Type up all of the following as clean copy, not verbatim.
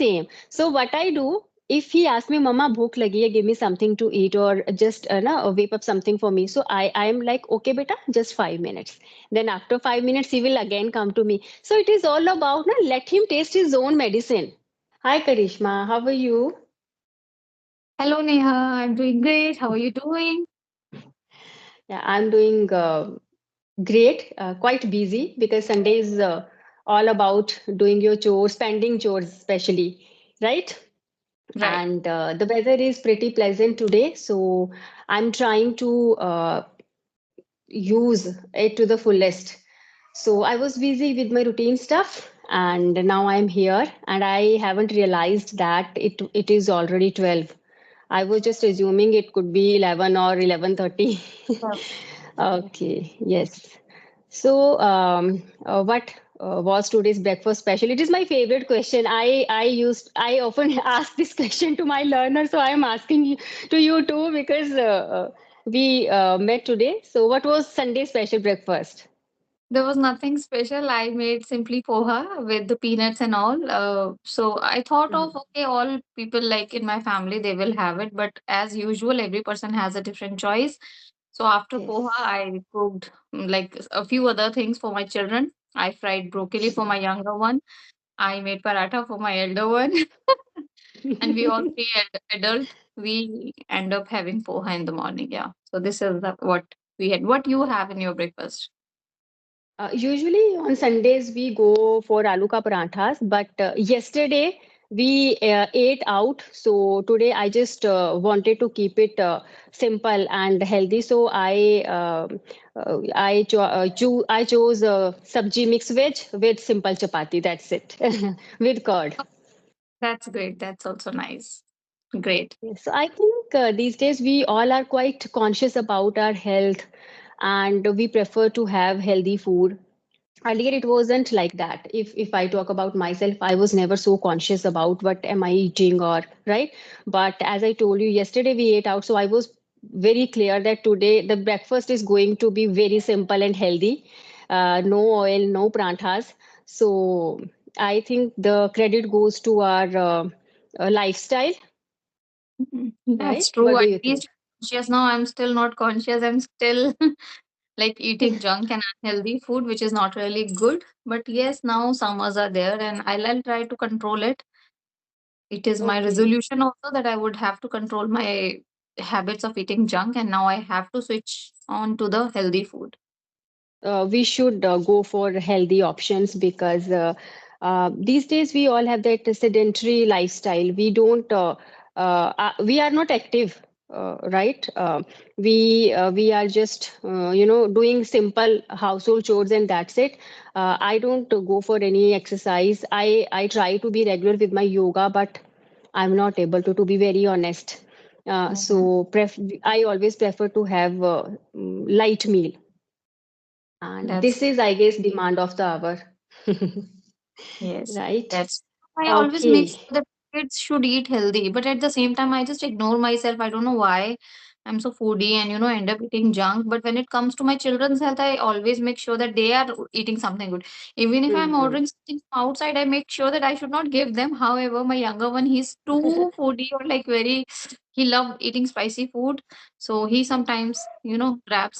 same. So what I do, if he asks me, Mama, bhook lagi hai, give me something to eat or just whip up something for me. So I'm like, okay, beta, just 5 minutes. Then after 5 minutes, he will again come to me. So it is all about let him taste his own medicine. Hi, Karishma. How are you? Hello, Neha. I'm doing great. How are you doing? Yeah, I'm doing great. Quite busy because Sunday is all about doing your chores, spending chores, especially, right? Right. And the weather is pretty pleasant today, so I'm trying to use it to the fullest. So I was busy with my routine stuff, and now I'm here, and I haven't realized that it is already 12. I was just assuming it could be 11 or 11:30. Yeah. Okay, yes. So, what was today's breakfast special? It is my favorite question. I often ask this question to my learners, so I am asking you, to you too because we met today. So, what was Sunday special breakfast? There was nothing special. I made simply poha with the peanuts and all. So I thought of, okay, all people like in my family, they will have it. But as usual, every person has a different choice. So after poha, Yes. I cooked like a few other things for my children. I fried broccoli for my younger one. I made paratha for my elder one. And we all three adult, we end up having poha in the morning. Yeah. So this is what we had. What you have in your breakfast? Usually on Sundays we go for aloo ka paranthas, but yesterday we ate out. So today I just wanted to keep it simple and healthy. So I chose sabji mix veg with simple chapati. That's it with curd. That's great. That's also nice. Great. Yes, so I think these days we all are quite conscious about our health, and we prefer to have healthy food. Earlier it wasn't like that. If I talk about myself, I was never so conscious about what am I eating or right. But as I told you yesterday, we ate out, so I was very clear that today the breakfast is going to be very simple and healthy. No oil, no pranthas. So I think the credit goes to our lifestyle, Mhm. right? That's true. What do At you think? least conscious now. I'm still not conscious. I'm still like eating junk and unhealthy food, which is not really good. But yes, now summers are there and I'll try to control it. It is my Okay. resolution also that I would have to control my habits of eating junk, and now I have to switch on to the healthy food. We should go for healthy options because these days we all have that sedentary lifestyle. We are not active, right? We are just doing simple household chores and that's it. I don't go for any exercise. I try to be regular with my yoga, but I'm not able to be very honest. Mhm. I always prefer to have light meal, and That's this is, I guess, demand of the hour. Yes, Right? that's I always make Okay. sure that kids should eat healthy, but at the same time, I just ignore myself. I don't know why I'm so foodie and end up eating junk. But when it comes to my children's health, I always make sure that they are eating something good. Even if I'm Mhm. ordering something from outside, I make sure that I should not give them. However, my younger one, he's too foodie or like very, he loved eating spicy food. So he sometimes, grab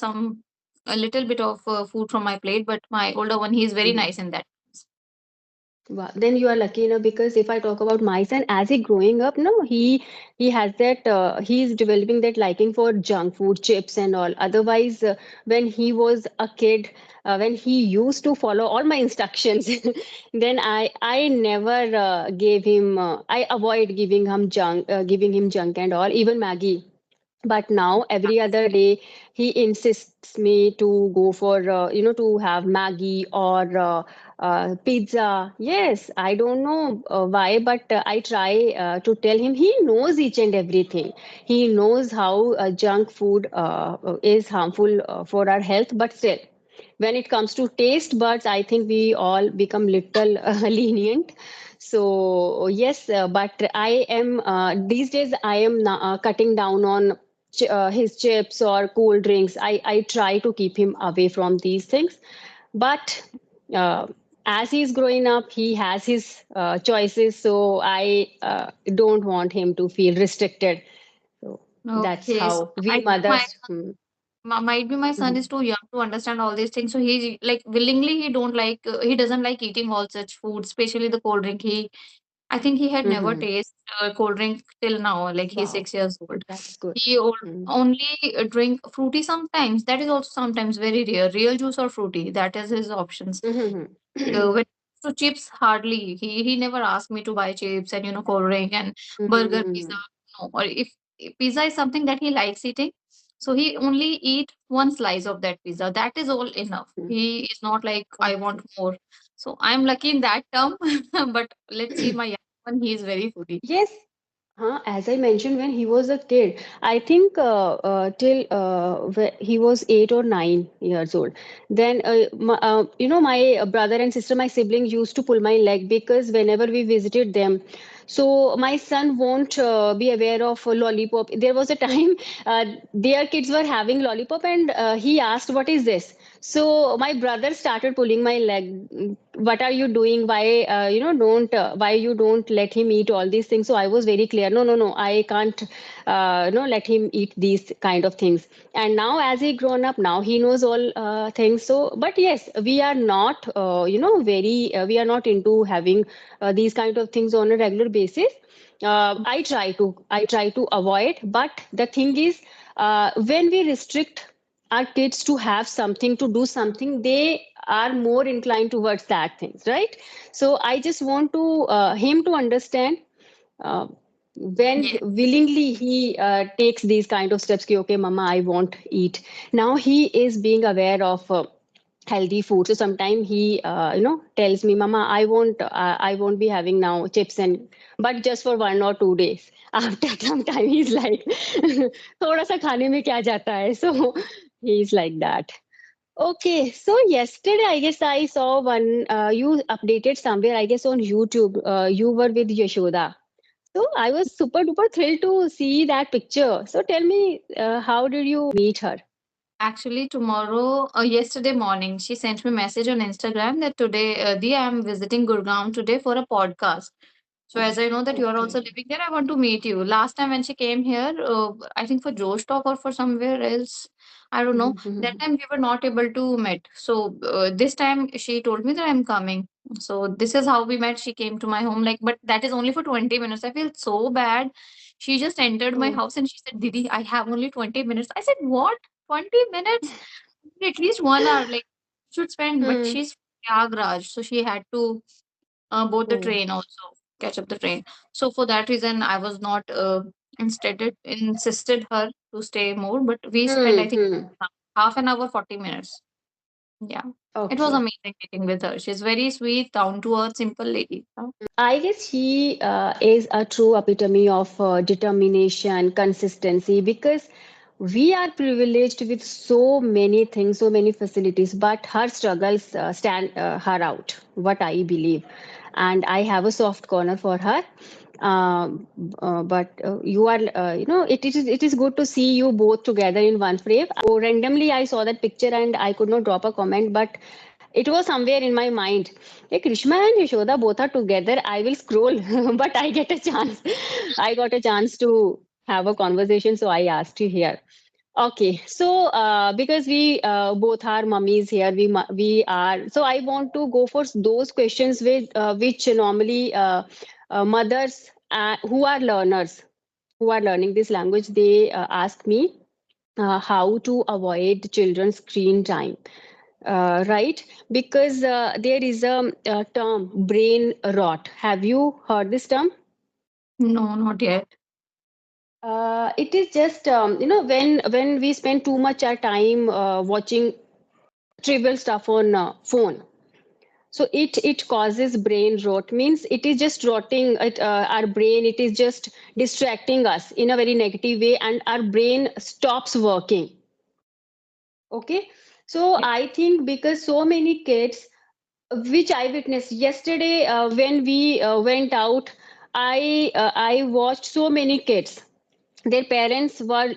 a little bit of food from my plate. But my older one, he's very Mhm. nice in that. Wow. Then you are lucky, because if I talk about my son, as he growing up, no, he has that he's developing that liking for junk food, chips and all. Otherwise, when he was a kid, when he used to follow all my instructions, then I never gave him. I avoid giving him junk and all, even Maggie. But now every other day he insists me to go for to have Maggie or pizza. Yes, I don't know why, but I try to tell him. He knows each and everything. He knows how junk food is harmful for our health, but still when it comes to taste buds, I think we all become little lenient. So yes, but I am these days I am cutting down on his chips or cool drinks. I try to keep him away from these things, but uh, as he's growing up, he has his choices. So I don't want him to feel restricted. So that's Okay, so how we might be my mothers. might be my son is Mhm, too young to understand all these things. So he like willingly he doesn't like eating all such food, especially the cold drink. I think he had never mhm. tasted cold drink till now. Like he's Wow, 6 years old. that's good. He Mm. only drink fruity sometimes. That is also sometimes very rare. Real juice or fruity. That is his options. Mhm. When so chips hardly. He never asked me to buy chips and cold drink and burger, pizza. Mhm. No, or if pizza is something that he likes eating, so he only eat one slice of that pizza. That is all enough. Mm. He is not like I want Okay. more. So I'm lucky in that term. But let's see, my young one, he is very foodie. Yes. As I mentioned, when he was a kid, I think till he was 8 or 9 years old. Then, my brother and sister, my siblings used to pull my leg because whenever we visited them, so my son won't be aware of a lollipop. There was a time their kids were having lollipop, and he asked, "What is this?" So my brother started pulling my leg. What are you doing? Why don't why you don't let him eat all these things? So I was very clear. No, no, no, I can't no let him eat these kind of things. And now as he grown up, now he knows all things. So but yes, we are not very we are not into having these kind of things on a regular basis. I try to avoid, but the thing is, when we restrict our kids to have something, to do something, they are more inclined towards that things, right? So I just want to him to understand, uh, when Yeah. willingly he takes these kind of steps ki, okay mama, I won't eat. Now he is being aware of healthy food. So sometimes he tells me, mama, I won't be having now chips, and but just for 1 or 2 days. After some time he's like thoda sa khane mein kya jata hai. So he's like that. Okay, so yesterday I guess I saw one, you updated somewhere, I guess on YouTube, you were with Yashoda. So I was super duper thrilled to see that picture. So tell me, how did you meet her? Actually, yesterday morning, she sent me a message on Instagram that today, Dia, I'm visiting Gurgaon today for a podcast. So as I know that you are also Okay. living there, I want to meet you. Last time when she came here, I think for Josh Talk or for somewhere else, I don't know. That time we were not able to meet. So this time she told me that I'm coming. So this is how we met. She came to my home, like, but that is only for 20 minutes. I feel so bad. She just entered my Oh. house and she said, Didi, I have only 20 minutes. I said, what? 20 minutes? At least 1 hour, like, should spend. But Hmm. she's Prayagraj, so she had to board the Oh. train also, catch up the train. So for that reason, I was not insisted her to stay more, but we spent, I think, Hmm. half an hour, 40 minutes. Yeah, it was Okay. amazing meeting with her. She's very sweet, down to earth, simple lady. I guess he is a true epitome of determination, consistency, because we are privileged with so many things, so many facilities, but her struggles stand her out, what I believe. And I have a soft corner for her. But you are, it is good to see you both together in one frame. So randomly, I saw that picture and I could not drop a comment, but it was somewhere in my mind. Hey, Krishna and Yashoda both are together. I will scroll, but I get a chance. I got a chance to have a conversation, so I asked you here. Okay, so because we both are mummies here, we are. So I want to go for those questions which normally mothers who are learners, who are learning this language, they ask me how to avoid children's screen time, right? Because there is a term, brain rot. Have you heard this term? No, not yet. It is just when we spend too much our time watching trivial stuff on phone. So it causes brain rot. Means it is just rotting our brain. It is just distracting us in a very negative way, and our brain stops working. Okay, so Yeah. I think because so many kids, which I witnessed yesterday when we went out, I watched so many kids. Their parents were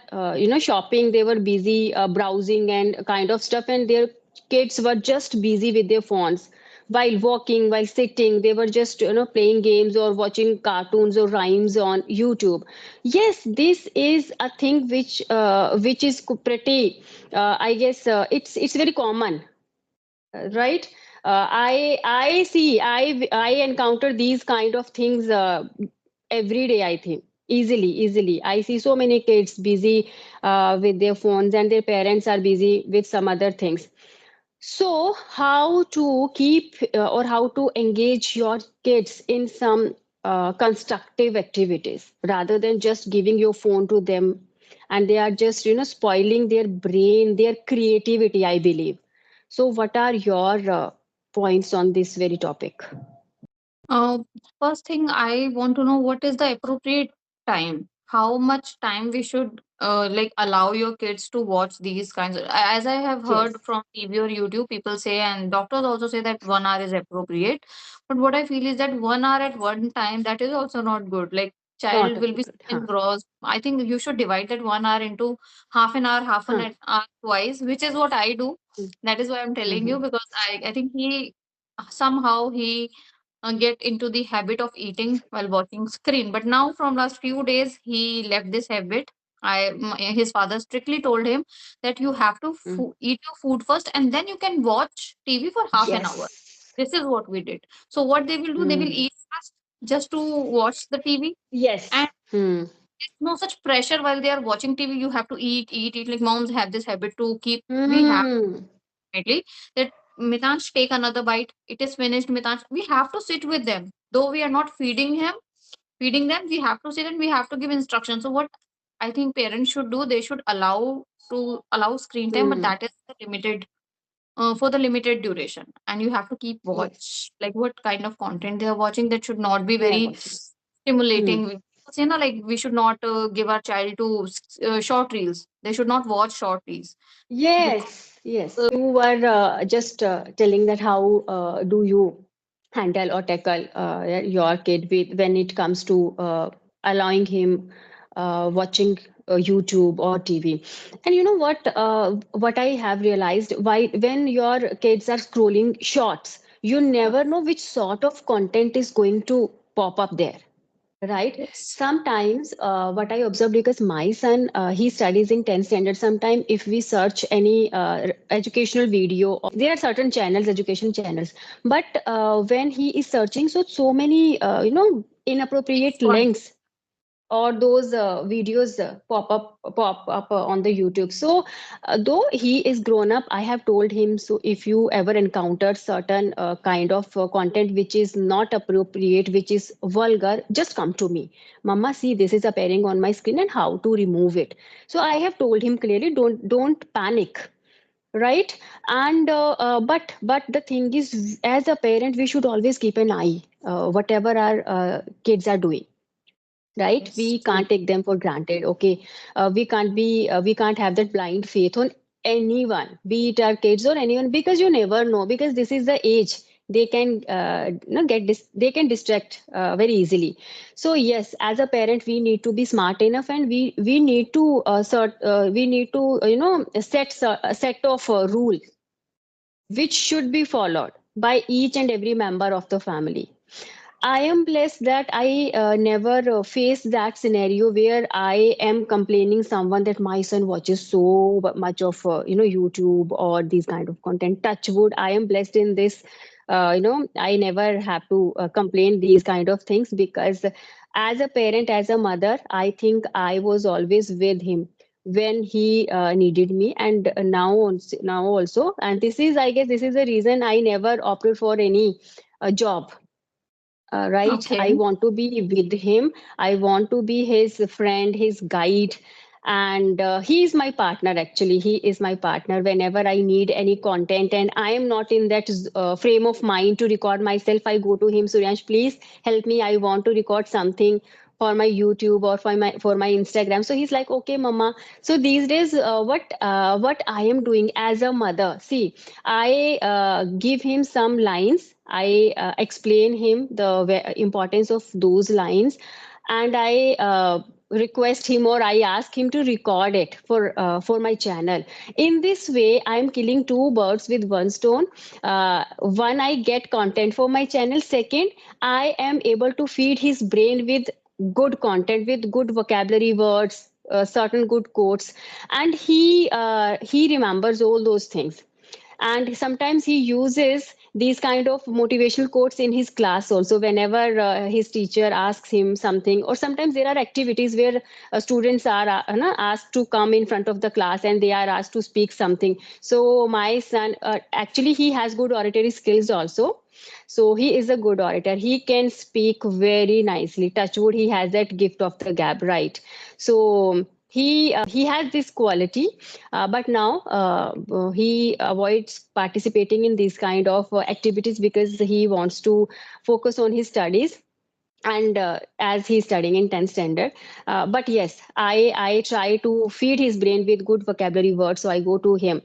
shopping. They were busy browsing and kind of stuff, and their kids were just busy with their phones while walking, while sitting, they were just playing games or watching cartoons or rhymes on YouTube. Yes, this is a thing which is pretty, I guess, it's very common, right? I see, I encounter these kind of things every day, I think. Easily I see so many kids busy with their phones, and their parents are busy with some other things. So, how to keep or how to engage your kids in some constructive activities rather than just giving your phone to them, and they are just spoiling their brain, their creativity, I believe. So, what are your points on this very topic? Uh, First thing, I want to know what is the appropriate time. How much time we should like allow your kids to watch these kinds of. As I have heard Yes. from TV or YouTube, people say, and doctors also say that 1 hour is appropriate. But what I feel is that 1 hour at one time, that is also not good. Like Not child will very be good, huh? engrossed. I think you should divide that 1 hour into half an Huh. hour twice, which is what I do. Mm. That is why I'm telling Mm-hmm. you, because I think he somehow he get into the habit of eating while watching screen, but now from last few days he left this habit. His father strictly told him that you have to Mm. eat your food first and then you can watch TV for half an hour. Yes. This is what we did. So what they will do, they will Mm. eat first just to watch the TV. And Yes. Hmm. there's no such pressure while they are watching TV. You have to eat. Like moms have this habit to keep. We have Hmm. definitely that Mitansh take another bite. It is finished, Mitansh. We have to sit with them. Though we are not feeding them, we have to sit and we have to give instructions. So what I think parents should do, they should allow screen time, but Hmm. that is the limited for the limited duration. And you have to keep Yes. watch like what kind of content they are watching. That should not be They are very watching. Hmm. stimulating. Because, like we should not give our child to short reels. They should not watch short reels because Yes, yes. You were just telling that how do you handle or tackle your kid with when it comes to allowing him watching YouTube or TV. And you know what I have realized, why when your kids are scrolling shorts, you never know which sort of content is going to pop up there, right? yes. Sometimes what I observe, because my son he studies in 10th standard, sometime if we search any educational video, there are certain channels, education channels, but when he is searching, so many inappropriate links or those videos pop up on the YouTube. So though he is grown up, I have told him, so if you ever encounter certain kind of content which is not appropriate, which is vulgar, just come to me. Mama, see, this is appearing on my screen and how to remove it. So I have told him clearly, don't panic, right? And but the thing is, as a parent, we should always keep an eye whatever our kids are doing, right? Yes, We true. can't take them for granted. Okay, we can't have that blind faith on anyone, be it our kids or anyone, because you never know, because this is the age they can they can distract very easily. So yes, as a parent, we need to be smart enough, and we need to we need to a set of rule which should be followed by each and every member of the family. I am blessed that I never faced that scenario where I am complaining someone that my son watches so much of YouTube or these kind of content. Touch wood, I am blessed in this. I never have to complain these kind of things, because as a parent, as a mother, I think I was always with him when he needed me, and now also. And this is, I guess, this is the reason I never opted for any job, right? Okay. I want to be with him. I want to be his friend, his guide. And he is my partner, actually. He is my partner whenever I need any content. And I am not in that frame of mind to record myself. I go to him, Suryansh, please help me. I want to record something for my YouTube or for my Instagram. So he's like, okay, mama. So these days, what I am doing as a mother, see, I give him some lines. I explain him the importance of those lines, and I request him, or I ask him to record it for my channel. In this way, I am killing two birds with one stone. One, I get content for my channel. Second, I am able to feed his brain with good content, with good vocabulary words, certain good quotes, and he remembers all those things. And sometimes he uses these kind of motivational quotes in his class also, whenever his teacher asks him something, or sometimes there are activities where students are asked to come in front of the class and they are asked to speak something. So my son, actually he has good oratory skills also. So he is a good orator, he can speak very nicely. Touchwood, he has that gift of the gab, right? So he has this quality, but now he avoids participating in these kind of activities because he wants to focus on his studies, and as he's studying in 10th standard. But yes, I try to feed his brain with good vocabulary words, so I go to him.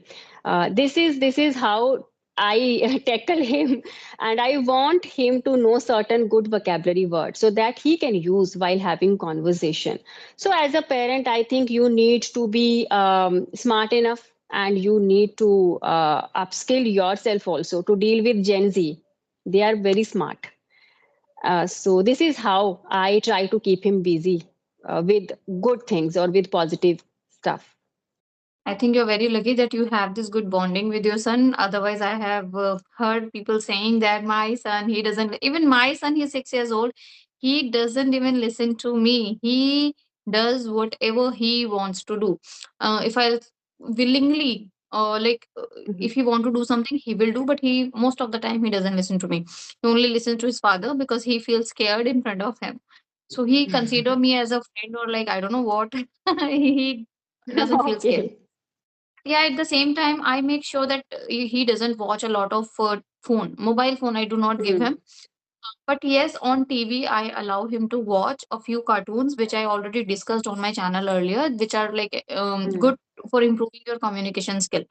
This is how I tackle him, and I want him to know certain good vocabulary words so that he can use while having conversation. So as a parent, I think you need to be smart enough, and you need to upskill yourself also to deal with Gen Z. They are very smart. So this is how I try to keep him busy with good things or with positive stuff. I think you're very lucky that you have this good bonding with your son. Otherwise, I have heard people saying that my son, he doesn't, even my son, he's 6 years old. He doesn't even listen to me. He does whatever he wants to do. If I willingly, Mhm. if he want to do something, he will do. But he, most of the time, he doesn't listen to me. He only listens to his father because he feels scared in front of him. So he consider me as a friend, or like I don't know what. he doesn't feel scared. Okay. Yeah, at the same time, I make sure that he doesn't watch a lot of mobile phone. I do not give Hmm. him. But yes, on TV, I allow him to watch a few cartoons, which I already discussed on my channel earlier, which are like Hmm. good for improving your communication skill.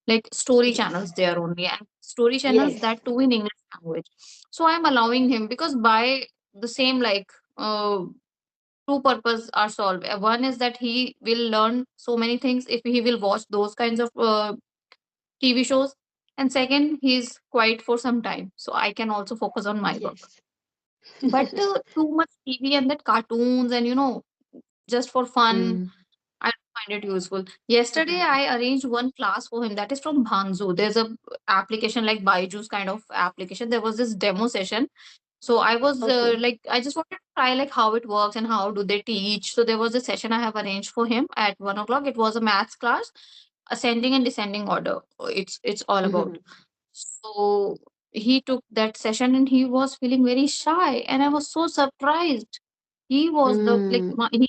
Like story channels, Yes. there only, and story channels Yes. that too in English language. So I'm allowing him because by the same uh, two purpose are solved. One is that he will learn so many things if he will watch those kinds of TV shows. And second, he's quiet for some time. So I can also focus on my work. Yes. But too much TV and that cartoons and, just for fun, Hmm. I don't find it useful. Yesterday, Hmm. I arranged one class for him that is from Bhanzu. There's a application like Byju's kind of application. There was this demo session. So I was Okay. I just wanted to try like how it works and how do they teach. So there was a session I have arranged for him at 1 o'clock. It was a maths class, ascending and descending order. It's all about. Hmm. So he took that session and he was feeling very shy, and I was so surprised. He was the like Hmm. he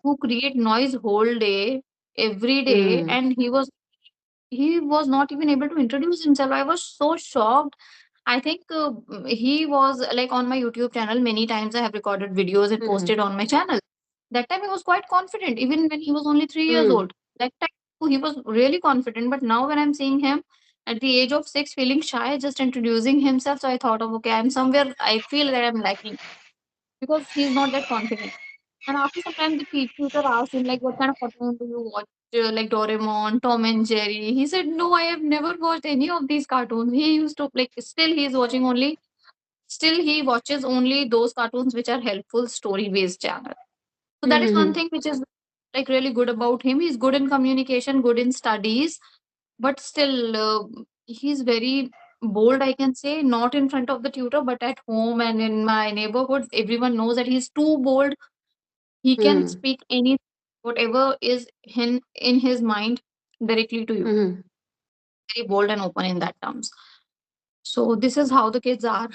who create noise whole day, every day, Hmm. and he was not even able to introduce himself. I was so shocked. I think he was like on my YouTube channel. Many times I have recorded videos and Hmm. posted on my channel. That time he was quite confident, even when he was only 3 years Hmm. old. That time he was really confident. But now when I'm seeing him at the age of 6, feeling shy, just introducing himself, so I thought of okay, I'm somewhere. I feel that I'm lacking because he's not that confident. And after some time, the tutor asked him, like, what kind of cartoon do you watch? Like Doraemon, Tom and Jerry. He said, no, I have never watched any of these cartoons. He used to, like, still he watches only those cartoons which are helpful story based channel. So that is one Hmm. thing which is like really good about him. He's good in communication, good in studies, but still he's very bold, I can say, not in front of the tutor, but at home and in my neighborhood, everyone knows that he's too bold. He can Hmm. speak any whatever is in his mind directly to you. Hmm. Very bold and open in that terms. So this is how the kids are.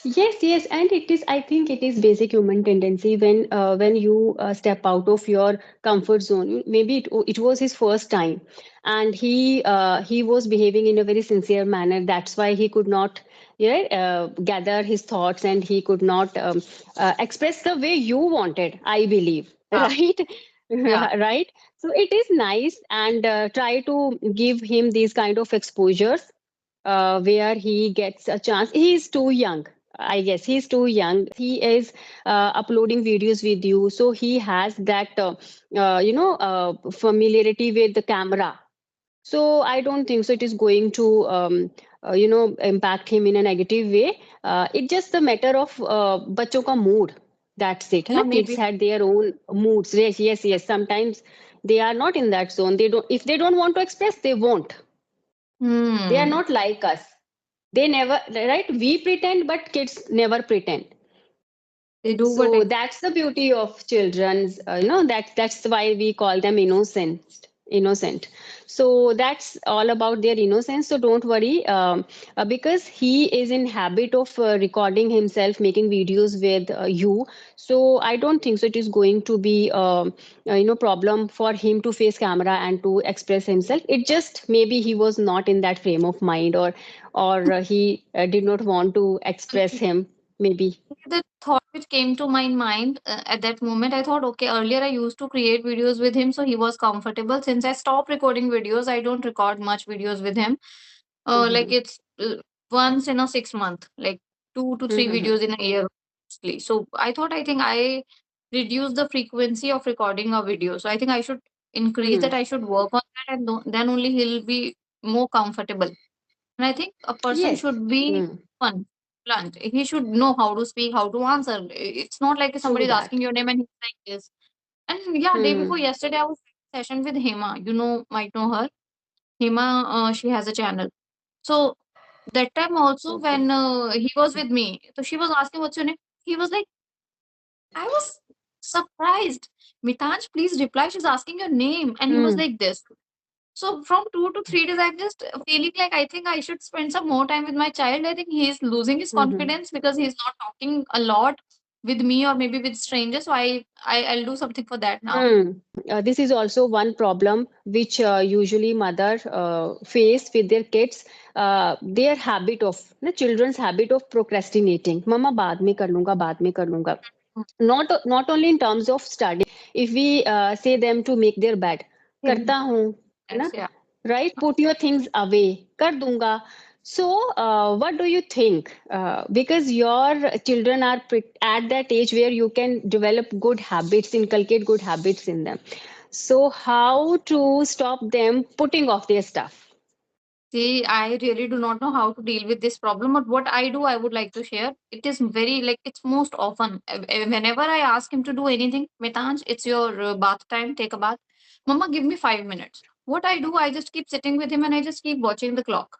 Yes, yes, and it is. I think it is basic human tendency when you step out of your comfort zone. Maybe it was his first time, and he was behaving in a very sincere manner. That's why he could not, yeah, gather his thoughts, and he could not express the way you wanted. I believe, Yeah, right? yeah. Right. So it is nice, and try to give him these kind of exposures where he gets a chance. He is too young. I guess he's too young. He is uploading videos with you, so he has that familiarity with the camera. So I don't think so. It is going to impact him in a negative way. It's just a matter of बच्चों का mood. That's it. है Yeah, ना? Kids maybe. had their own moods. Yes, yes, yes. Sometimes they are not in that zone. They don't. If they don't want to express, they won't. They are Hmm. not like us. They never, right? We pretend, but kids never pretend. They do what So that's the beauty of children's, that's why we call them innocent. So that's all about their innocence. So don't worry, because he is in habit of recording himself, making videos with you. So I don't think so. It is going to be, problem for him to face camera and to express himself. It just maybe he was not in that frame of mind, or he did not want to express him. Maybe. the thought which came to my mind at that moment. I thought, okay, earlier I used to create videos with him, so he was comfortable. Since I stopped recording videos, I don't record much videos with him. Like Mhm. it's once in a 6 month, like 2 to 3 Mhm. videos in a year, mostly. So I think I reduced the frequency of recording a video. So I think I should increase that. Mhm. I should work on that, and then only he'll be more comfortable. And I think a person Yes. should be Mm. fun, blunt. He should know how to speak, how to answer. It's not like True somebody is that. asking your name and he's like this. And yeah, day before Mm. yesterday, I was in a session with Hema. You know, might know her. Hema, she has a channel. So that time also, Okay. when he was with me, so she was asking, "What's your name?" He was like, I was surprised. Mitanj, please reply. She's asking your name. And he was Mm. like this. So from 2 to 3 days, I'm just feeling like I think I should spend some more time with my child. I think he's losing his Mhm. confidence because he's not talking a lot with me or maybe with strangers. So I'll do something for that now. Mm. This is also one problem which usually mother face with their kids. Their habit of the children's habit of procrastinating. Mama बाद में कर लूँगा, बाद में कर लूँगा. Not only in terms of study. If we say them to make their bed, Hmm. करता हूँ, है Yes, ना? yeah. Right? Put your things away, कर दूंगा. So what do you think, because your children are at that age where you can develop good habits, inculcate good habits in them, so how to stop them putting off their stuff? See, I really do not know how to deal with this problem, but what I do, I would like to share. It is very like it's most often whenever I ask him to do anything, Mitanj, it's your bath time, take a bath. Mama, give me 5 minutes. What I do, I just keep sitting with him and I just keep watching the clock.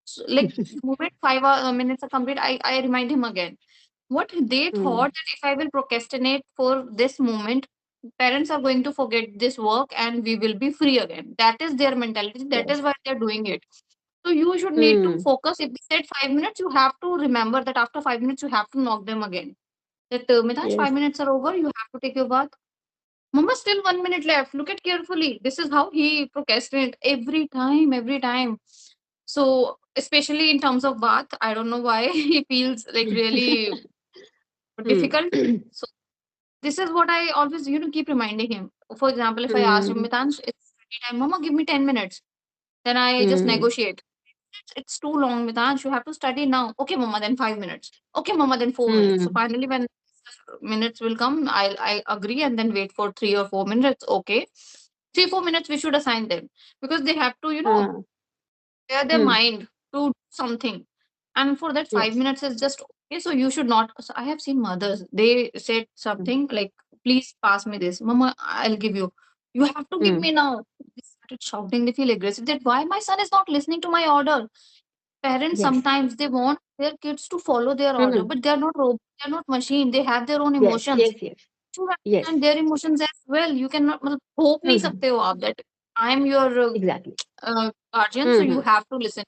So, like, the moment 5 minutes are complete, I remind him again. What they Hmm. thought that if I will procrastinate for this moment, parents are going to forget this work and we will be free again. That is their mentality. That is Yes. why they're doing it. So you should need to Hmm. focus. If they said 5 minutes, you have to remember that after 5 minutes, you have to knock them again. That Mitansh, Yes. 5 minutes are over. You have to take your bath. Mama, still 1 minute left. Look at carefully. This is how he procrastinate every time, every time. So especially in terms of bath, I don't know why he feels like really Hmm. difficult. So this is what I always, keep reminding him. For example, if I ask him, Hmm. Mitansh, it's study time. Mama, give me 10 minutes. Then I just Hmm. negotiate. It's too long, Mitansh. You have to study now. Okay, Mama, then 5 minutes. Okay, Mama, then 4 minutes. So Hmm. finally, when minutes will come, I agree and then wait for 3 or 4 minutes. Okay, 3 4 minutes we should assign them because they have to Ah. prepare their Hmm. mind to do something. And for that, five Yes. minutes is just okay. So you should not. So I have seen mothers. They said Hmm. something like, "Please pass me this, Mama. I'll give you. You have to give Hmm. me now." They started shouting. They feel aggressive. That why my son is not listening to my order. Parents Yes. sometimes they want their kids to follow their order, Hmm. but they are not robots. They are not machine. They have their own Yes. emotions. Yes. Yes. You Yes. understand their emotions as well. You cannot मतलब थोप नहीं Hmm. सकते हो आप that I am your Exactly. guardian, so you Hmm. have to listen.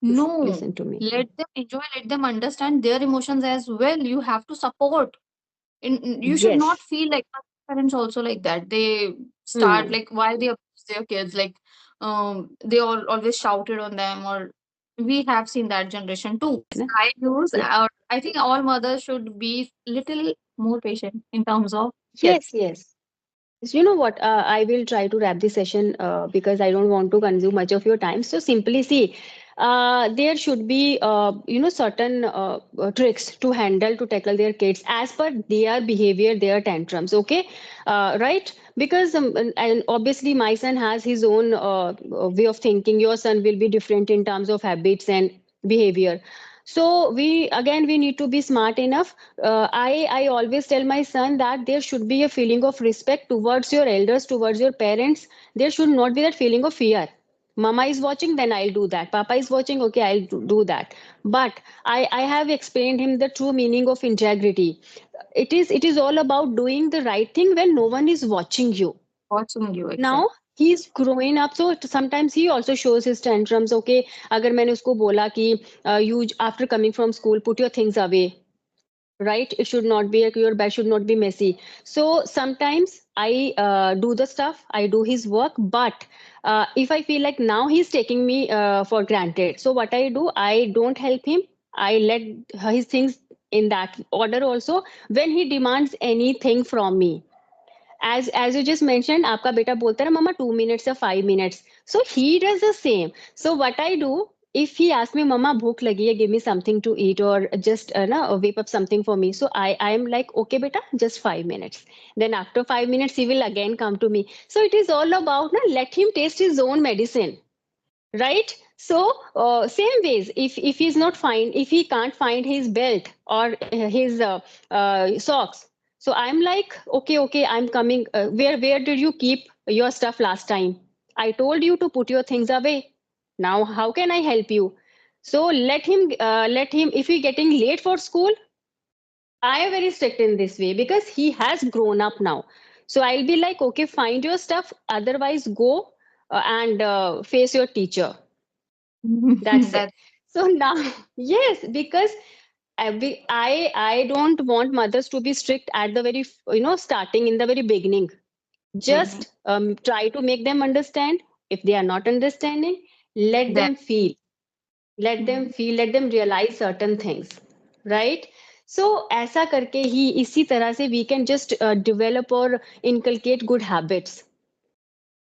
No, Listen to me. let them enjoy, let them understand their emotions as well. You have to support. You should not Yes. feel like parents also like that. They start Hmm. like why they abuse their kids, like they all always shouted on them, or we have seen that generation too. है ना? I use Yeah. I think all mothers should be little more patient in terms of Yes. kids. Yes. So you know what? I will try to wrap this session because I don't want to consume much of your time. So simply see. there should be certain tricks to handle to tackle their kids as per their behavior, their tantrums. Okay, right? Because and obviously my son has his own way of thinking. Your son will be different in terms of habits and behavior. So we need to be smart enough. I always tell my son that there should be a feeling of respect towards your elders, towards your parents. There should not be that feeling of fear. Mama is watching, then I'll do that. Papa is watching, okay, I'll do that. But I have explained him the true meaning of integrity. It is all about doing the right thing when no one is watching you. Watching you exact. Now he's growing up, so sometimes he also shows his tantrums. Okay, अगर मैंने उसको बोला कि you after coming from school put your things away, right? It should not be your bed should not be messy. So sometimes I do the stuff, I do his work, but if I feel like now he's taking me for granted, so what I do, I don't help him. I let his things in that order also. When he demands anything from me, as you just mentioned, आपका बेटा बोलता है ना, mama 2 minutes or 5 minutes, so he does the same. So what I do, if he asks me, mama bhook lagi hai, give me something to eat, or just na whip up something for me, so I'm like, okay beta, just 5 minutes. Then after 5 minutes he will again come to me. So it is all about na, let him taste his own medicine, right? So same ways, if he's not find, if he can't find his belt or his socks, so I'm like, okay, I'm coming. Where did you keep your stuff last time? I told you to put your things away. Now how can I help you? So let him, if he getting late for school, I am very strict in this way because he has grown up now. So I'll be like, okay, find your stuff, otherwise go and face your teacher. That's it. That So now, yes, because I don't want mothers to be strict at the very, starting in the very beginning. beginning. Just try to make them understand. If they are not understanding, let That them feel. Let them mm, feel, let them realize certain things, right? So ऐसा करके ही इसी तरह से we can just develop or inculcate good habits.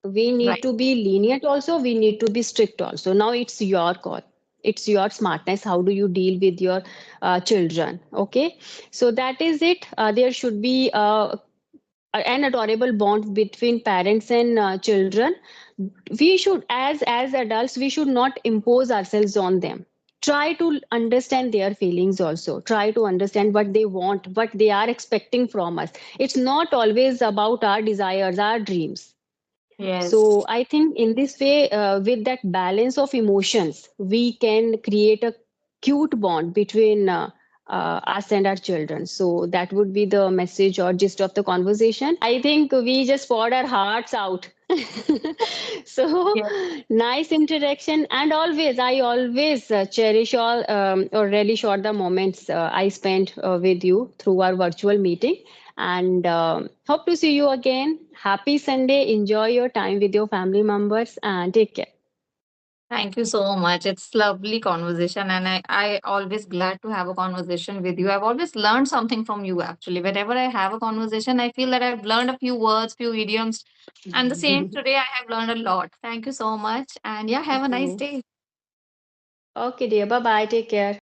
We need right. to be lenient also, we need to be strict also. Now it's your call, it's your smartness, how do you deal with your children. Okay, so that is it. There should be an adorable bond between parents and children. We should, as adults, we should not impose ourselves on them. Try to understand their feelings also, try to understand what they want, what they are expecting from us. It's not always about our desires, our dreams. Yes. So I think in this way, with that balance of emotions, we can create a cute bond between us and our children. So that would be the message or gist of the conversation. I think we just poured our hearts out. So Yes. nice interaction, and I always cherish all or relish all the moments I spent with you through our virtual meeting. And hope to see you again. Happy Sunday. Enjoy your time with your family members and take care. Thank you so much. It's lovely conversation, and I always glad to have a conversation with you. I've always learned something from you actually. Whenever I have a conversation, I feel that I've learned a few words, few idioms, and the same today I have learned a lot. Thank you so much. And yeah, have a nice day. Okay, dear. Bye bye. Take care.